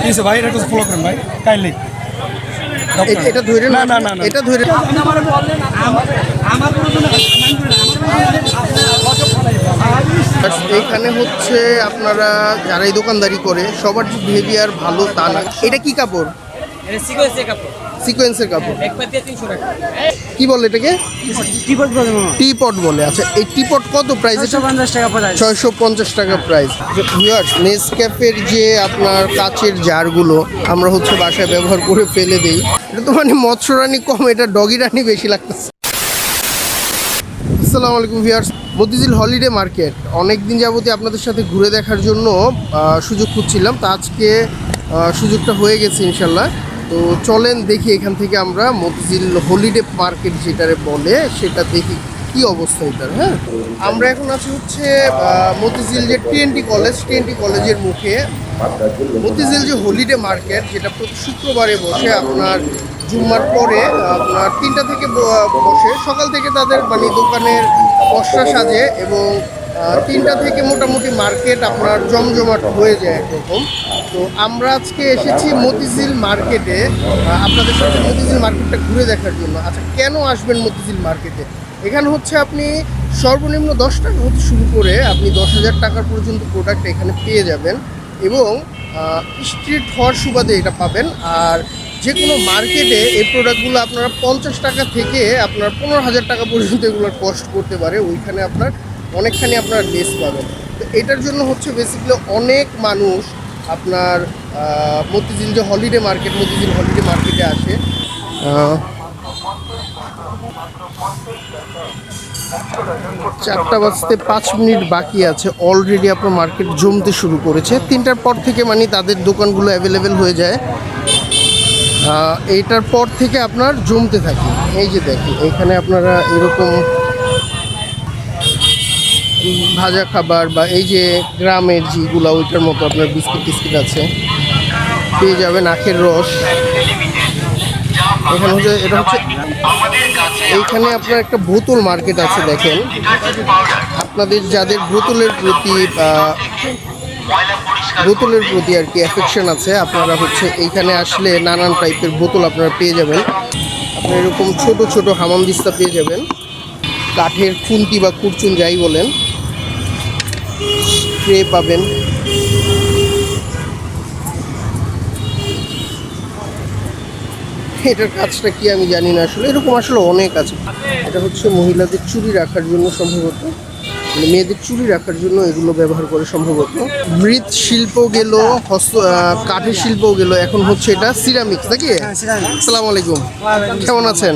কিছু ভাই এটা ফলো করেন ভাই কাইন্ডলি। এটা ধরে না না না এটা ধরে এখানে হচ্ছে আপনারা যারা এই দোকানদারি করে সবার যে বিহেভিয়ার ভালো তা না। এটা কি কাপড়? সিকোয়েন্সের কাপড়। কি বলে এটাকে? টিপট বলে। আচ্ছা এই টিপট কত প্রাইস? 650 টাকা প্রাইস। নেসক্যাফের যে আপনার কাচের জারগুলো আমরা হচ্ছে বাসায় ব্যবহার করে ফেলে দিই, এটা তো মানে মৎস্যরানী কম, এটা ডগি রানী বেশি লাগতেছে। আসসালামু আলাইকুম ভিউয়ার্স, মতিঝিল হলিডে মার্কেট অনেক দিন যাবতীয় আপনাদের সাথে ঘুরে দেখার জন্য সুযোগ খুঁজছিলাম, তা আজকে সুযোগটা হয়ে গেছে ইনশাল্লাহ। তো চলেন দেখি এখান থেকে আমরা মতিঝিল হলিডে মার্কেট যেটারে বলে সেটা দেখি কি অবস্থা এটার। হ্যাঁ, আমরা এখন আছি হচ্ছে মতিঝিল যে টিএনটি কলেজের মুখে। মতিঝিল যে হলিডে মার্কেট যেটা প্রতি শুক্রবারে বসে, আপনার জুম্মার পরে আপনার 3টা থেকে বসে, সকাল থেকে তাদের মানে দোকানের পসরা সাজে এবং 3টা থেকে মোটামুটি মার্কেট আপনার জমজমাট হয়ে যায় একরকম। তো আমরা আজকে এসেছি মতিঝিল মার্কেটে আপনাদের সাথে মতিঝিল মার্কেটটা ঘুরে দেখার জন্য। আচ্ছা, কেন আসবেন মতিঝিল মার্কেটে? এখানে হচ্ছে আপনি সর্বনিম্ন 10 টাকা হতে শুরু করে আপনি 10,000 টাকার পর্যন্ত প্রোডাক্ট এখানে পেয়ে যাবেন এবং স্ট্রিট হওয়ার সুবাদে এটা পাবেন। আর যে কোনো মার্কেটে এই প্রোডাক্টগুলো আপনারা 50 টাকা থেকে আপনার 15,000 টাকা পর্যন্ত এগুলোর কস্ট করতে পারে, ওইখানে আপনার অনেকখানি আপনার লেস পাবেন। তো এটার জন্য হচ্ছে বেসিক্যালি অনেক মানুষ আপনার মতিঝিল যে হলিডে মার্কেটে আসে। 4টা বাজতে 5 মিনিট বাকি আছে, অলরেডি আপনার মার্কেট জমতে শুরু করেছে। 3টার পর থেকে মানে তাদের দোকানগুলো অ্যাভেলেবেল হয়ে যায়, এইটার পর থেকে আপনার জমতে থাকে। এই যে দেখি এখানে আপনারা এরকম ভাজা খাবার বা এই যে গ্রামের যেগুলো ওইটার মতো আপনার বিস্কিট আছে পেয়ে যাবেন, আখের রস। এখানে হচ্ছে এটা হচ্ছে এইখানে আপনার একটা বোতল মার্কেট আছে। দেখেন আপনাদের যাদের বোতলের প্রতি আর কি অ্যাফেকশন আছে, আপনারা হচ্ছে এইখানে আসলে নানান টাইপের বোতল আপনারা পেয়ে যাবেন। আপনারা এরকম ছোট ছোট হামামদিস্তা পেয়ে যাবেন, কাঠের খুন্তি বা কুরচুন যাই বলেন, ট্রে পাবেন। এটার কাজটা কি আমি জানি না আসলে, এরকম আসলে অনেক আছে। এটা হচ্ছে মহিলাদের চুড়ি রাখার জন্য সম্ভবত, মানে মেয়েদের চুড়ি রাখার জন্য এগুলো ব্যবহার করে সম্ভবত। মৃৎ শিল্প গেল, কাঠের শিল্পও গেল, এখন হচ্ছে এটা সিরামিক্স নাকি? আসসালামু আলাইকুম, কেমন আছেন?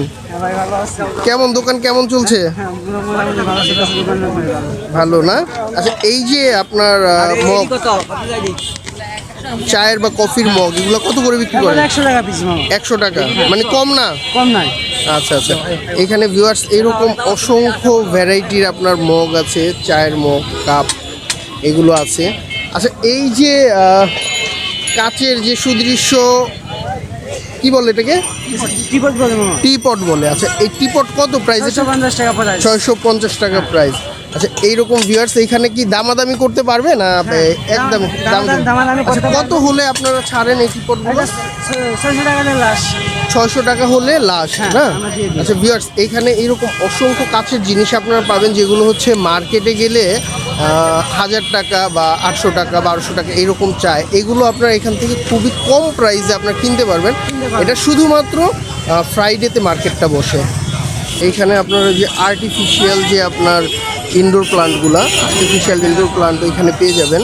কেমন দোকান কেমন চলছে? ভালো না? আচ্ছা, এই যে আপনার মগ, চায়ের বা কফির মগ, এগুলো কত করে বিক্রি করেন? 100 টাকা পিস। 100 টাকা, মানে কম না? কম নাই। আচ্ছা আচ্ছা, এখানে ভিউয়ার্স এরকম অসংখ্য ভ্যারাইটির আপনার মগ আছে, চায়ের মগ, কাপ এগুলো আছে। আচ্ছা, এই যে কাচের যে সুদৃশ্য কি বলে এটাকে? টিপট বলে। আচ্ছা, এই টিপট কত প্রাইস? 650 টাকা প্রাইস। আচ্ছা, এইরকম ভিউয়ার্স এখানে কি দামাদামি করতে পারবে না? একদম কত হলে আপনারা ছাড়েন এই টিপটগুলো? 600 টাকা হলে লাশ না? আচ্ছা ভিউয়ার্স, এইখানে এইরকম অসংখ্য কাছের জিনিস আপনারা পাবেন যেগুলো হচ্ছে মার্কেটে গেলে 1000 টাকা বা 800 টাকা 1200 টাকা এইরকম চায়, এগুলো আপনারা এখান থেকে খুবই কম প্রাইসে আপনারা কিনতে পারবেন। এটা শুধুমাত্র ফ্রাইডেতে মার্কেটটা বসে। এইখানে আপনারা যে আর্টিফিশিয়াল যে আপনার ইনডোর প্লান্টগুলো, আর্টিফিশিয়াল ইনডোর প্লান্ট এখানে পেয়ে যাবেন।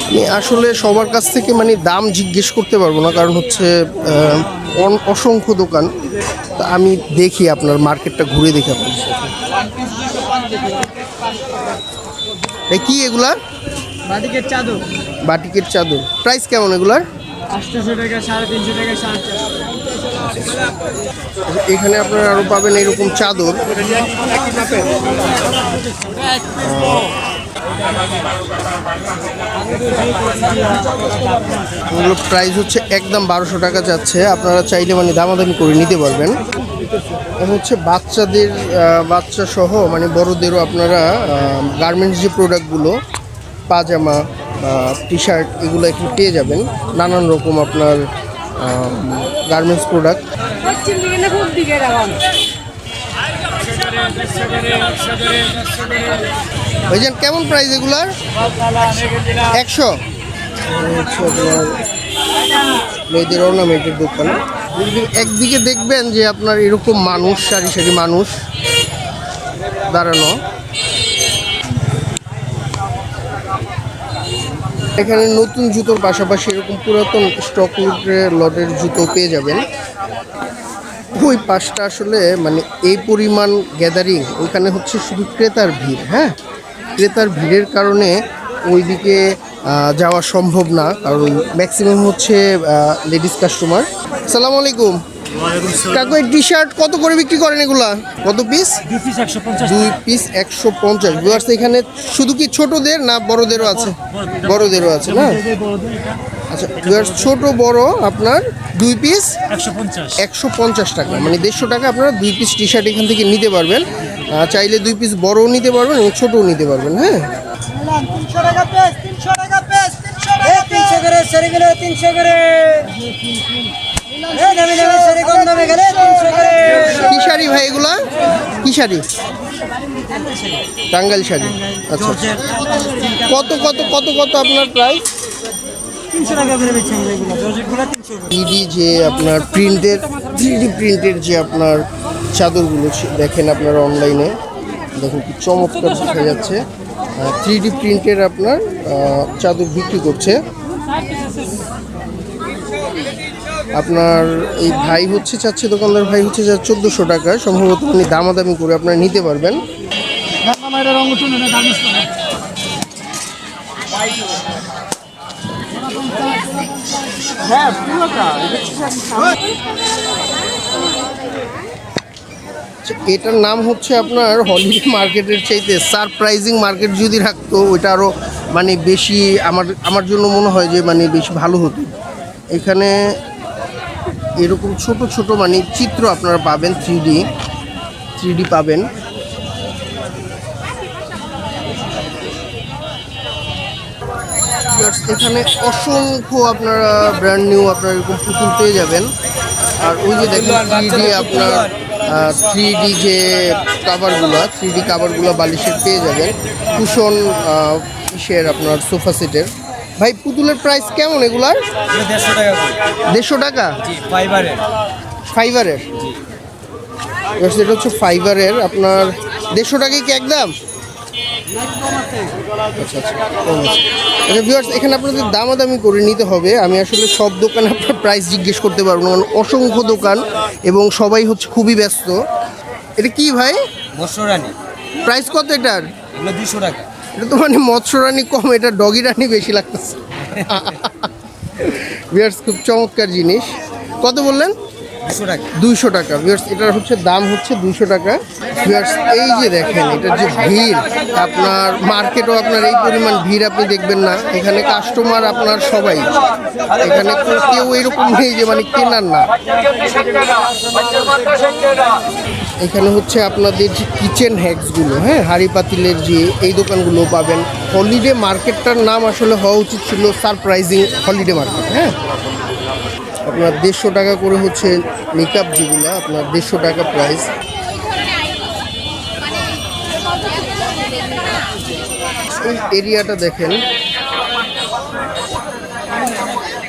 আমি আসলে সবার কাছ থেকে মানে দাম জিজ্ঞেস করতে পারবো না, কারণ হচ্ছে অসংখ্য দোকান। তা আমি দেখি আপনার মার্কেটটা ঘুরে দেখি আপনার সাথে। কি এগুলা? বাটিকের চাদর। প্রাইস কেমন এগুলার? 800 টাকা, 350 টাকা, 450। এখানে আপনারা আরো পাবেন এরকম চাদর। এগুলো প্রাইস হচ্ছে একদম 1200 টাকা যাচ্ছে, আপনারা চাইলে মানে দামাদামি করে নিতে পারবেন। এটা হচ্ছে বাচ্চাদের বাচ্চা সহ মানে বড়দেরও আপনারা গার্মেন্টস যে প্রোডাক্টগুলো পাজামা টি শার্ট এগুলো একটু পেয়ে যাবেন, নানান রকম আপনার গার্মেন্টস প্রোডাক্ট। ভাইজান কেমন প্রাইস এগুলার? 100। মেয়েদের অর্নামেন্টের দোকান। একদিকে দেখবেন যে আপনার এরকম মানুষ সারি সারি মানুষ দাঁড়ানো, এখানে নতুন জুতোর পাশাপাশি এরকম পুরাতন স্টক লটের জুতো পেয়ে যাবেন। ওই পাশটা আসলে মানে এই পরিমাণ গ্যাদারিং, ওইখানে হচ্ছে শুধু ক্রেতার ভিড়। হ্যাঁ, ক্রেতার ভিড়ের কারণে ওইদিকে যাওয়া সম্ভব না, কারণ ম্যাক্সিমাম হচ্ছে লেডিস কাস্টমার। সালাম আলাইকুম কাকু, এই টি শার্ট কত করে বিক্রি করেন এগুলা? কত পিস? 2 পিস 150। ভিউয়ার্স এখানে শুধু কি ছোটদের না বড়দেরও আছে? বড়দেরও আছে না? আচ্ছা ভিউয়ার্স, ছোট বড় আপনার 2 পিস 150 টাকা, মানে 150 টাকা আপনারা 2 পিস টি শার্ট এখান থেকে নিতে পারবেন। চাইলে 2 পিস বড়ও নিতে পারবেন এবং ছোটও নিতে পারবেন। হ্যাঁ, 300 টাকা পিস, 300 টাকা পিস, 300 করে সেরিগুলো 300 করে। এই দামি দামি সেরি কোন দামে গেলে 300 করে। কি শাড়ি ভাই এগুলা? কি শাড়ি? টাঙ্গাইল শাড়ি। আচ্ছা, কত কত কত কত আপনার প্রাইস? 300 টাকা করে বেচছেন এগুলো, জর্জেটগুলো 300 করে। 3D যে আপনার প্রিন্টের 3D প্রিন্টের যে আপনার চাদরগুলো দেখেন আপনারা অনলাইনে, দেখুন কি চমৎকার দেখা যাচ্ছে। 3D প্রিন্টের আপনার চাদর বিক্রি করছে। আপনার এই ভাই হচ্ছে চাচ্ছে, দোকানদার ভাই হচ্ছে যা 1400 টাকা, সম্ভবত উনি দামাদামি করে আপনারা নিতে পারবেন। এটার নাম হচ্ছে আপনার হলিডে মার্কেটের চাইতে সারপ্রাইজিং মার্কেট যদি রাখতো ওইটা আরও মানে বেশি আমার জন্য মনে হয় যে মানে বেশি ভালো হতো। এখানে এরকম ছোট ছোট মানে চিত্র আপনারা পাবেন, 3D পাবেন। এখানে অসংখ্য আপনারা ব্র্যান্ড নিউ আপনারা এরকম পুতুল পেয়ে যাবেন। আর ওই যে দেখেন 3D আপনার 3D যে কাভারগুলো বালিশের পেয়ে যাবেন, কুশন ইসের আপনার সোফা সেটের। ভাই পুতুলের প্রাইস কেমন এগুলার? 150 টাকা করে। 150 টাকা? জি, ফাইবারের। ফাইবারের? এটা হচ্ছে ফাইবারের আপনার 150 টাকায় কি একদম? আচ্ছা আচ্ছা, কম আছে। আচ্ছা ভিউয়ার্স, এখানে আপনাদের দামাদামি করে নিতে হবে। আমি আসলে সব দোকানে আপনার প্রাইস জিজ্ঞেস করতে পারবো না, কারণ অসংখ্য দোকান এবং সবাই হচ্ছে খুবই ব্যস্ত। এটা কি ভাই? মৎস্যরানী। প্রাইস কত এটার? এগুলো 200 টাকা। এটা তো মানে মৎস্যরানী কম, এটা ডগি রানী বেশি লাগতেছে। ভিউয়ার্স খুব চমৎকার জিনিস। কত বললেন? 200 টাকা। 200 টাকা। ভিউয়ার্স এটার হচ্ছে দাম হচ্ছে 200 টাকা। ভিউয়ার্স এই যে দেখেন এটার যে ভিড়, আপনার মার্কেটও আপনার এই পরিমাণ ভিড় আপনি দেখবেন না। এখানে কাস্টমার আপনার সবাই, এখানে কেউ এরকম নেই যে মানে কেনার না। এখানে হচ্ছে আপনাদের যে কিচেন হ্যাক্সগুলো, হ্যাঁ হাঁড়ি পাতিলের যে এই দোকানগুলো পাবেন। হলিডে মার্কেটটার নাম আসলে হওয়া উচিত ছিল সারপ্রাইজিং হলিডে মার্কেট। হ্যাঁ, আপনার 150 টাকা করে হচ্ছে মেকআপ, যেগুলো আপনার 150 টাকা প্রাইস। এই এরিয়াটা দেখেন,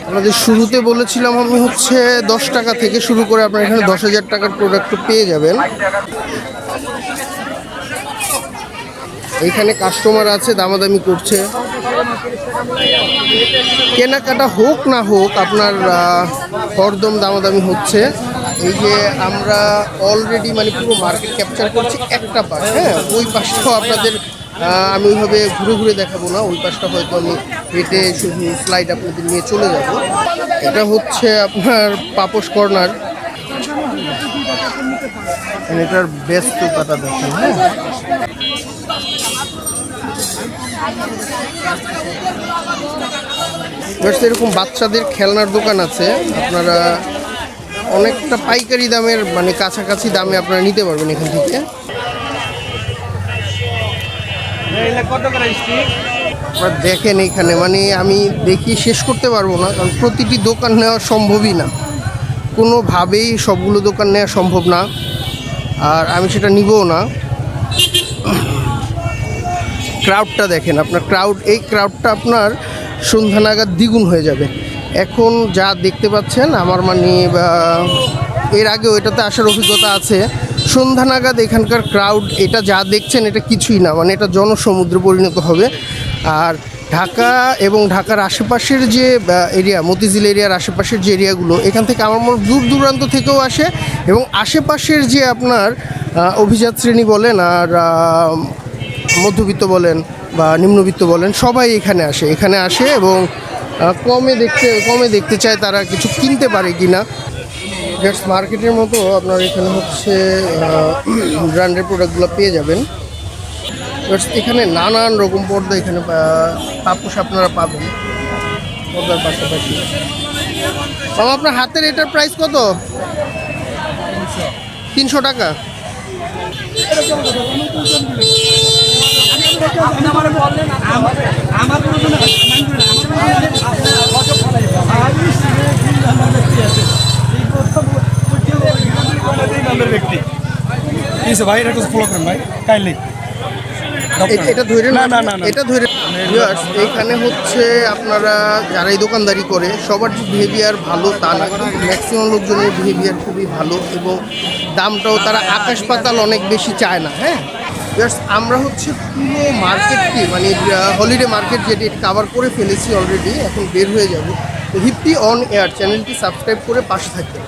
আপনাদের শুরুতে বলেছিলাম আমি হচ্ছে 10 টাকা থেকে শুরু করে আপনার এখানে 10,000 টাকার প্রোডাক্ট পেয়ে যাবেন। এইখানে কাস্টমার আছে, দামাদামি করছে। কেনাকাটা হোক না হোক আপনার হরদম দামাদামি হচ্ছে। এই যে আমরা অলরেডি মানে পুরো মার্কেট ক্যাপচার করছি একটা পাশ। হ্যাঁ, ওই পাশটাও আপনাদের আমি ওইভাবে ঘুরে ঘুরে দেখাবো না, ওই পাশটা হয়তো আমি হেঁটে শুধু স্লাইড আপনাদের নিয়ে চলে যাব। এটা হচ্ছে আপনার পাপোশ কর্নার, এটার ব্যস্ততাটা দেখেন। হ্যাঁ, এরকম বাচ্চাদের খেলনার দোকান আছে, আপনারা অনেকটা পাইকারি দামের মানে কাছাকাছি দামে আপনারা নিতে পারবেন এখান থেকে। আপনারা দেখেন এখানে মানে আমি দেখি শেষ করতে পারবো না, কারণ প্রতিটি দোকান নেওয়া সম্ভবই না, কোনোভাবেই সবগুলো দোকান নেওয়া সম্ভব না, আর আমি সেটা নিবও না। ক্রাউডটা দেখেন আপনার, এই ক্রাউডটা আপনার সন্ধ্যা নাগাদ দ্বিগুণ হয়ে যাবে। এখন যা দেখতে পাচ্ছেন আমার মানে এর আগেও এটাতে আসার অভিজ্ঞতা আছে, সন্ধ্যা নাগাদ এখানকার ক্রাউড এটা যা দেখছেন এটা কিছুই না, মানে এটা জনসমুদ্রে পরিণত হবে। আর ঢাকা এবং ঢাকার আশেপাশের যে এরিয়া, মতিঝিল এরিয়ার আশেপাশের যে এরিয়াগুলো, এখান থেকে আমার মনে দূর দূরান্ত থেকেও আসে, এবং আশেপাশের যে আপনার অভিজাত শ্রেণী বলেন আর মধ্যবিত্ত বলেন বা নিম্নবিত্ত বলেন, সবাই এখানে আসে এবং কমে দেখতে চায় তারা কিছু কিনতে পারে কিনা। জাস্ট মার্কেটের মতো আপনার এখানে হচ্ছে ব্র্যান্ডের প্রোডাক্টগুলো পেয়ে যাবেন। এখানে নানান রকম পর্দা এখানে পাপোশ আপনারা পাবেন পর্দার পাশাপাশি। বাবা আপনার হাতের এটার প্রাইস কত? 300 টাকা। ভাই এটা একটু ফলো করেন ভাই কাইন্ডলি। এটা ধরে না না না এটা ধরে এখানে হচ্ছে আপনারা যারা এই দোকানদারি করে সবার যে বিহেভিয়ার ভালো তা না, ম্যাক্সিমাম লোকজনের বিহেভিয়ার খুবই ভালো, এবং দামটাও তারা আকাশ পাতাল অনেক বেশি চায় না। হ্যাঁ, জাস্ট আমরা হচ্ছে পুরো মার্কেটটি মানে হলিডে মার্কেট যেটি কাভার করে ফেলেছি অলরেডি, এখন বের হয়ে যাব। তো হিপ্পি অন এয়ার চ্যানেলটি সাবস্ক্রাইব করে পাশে থাকবেন।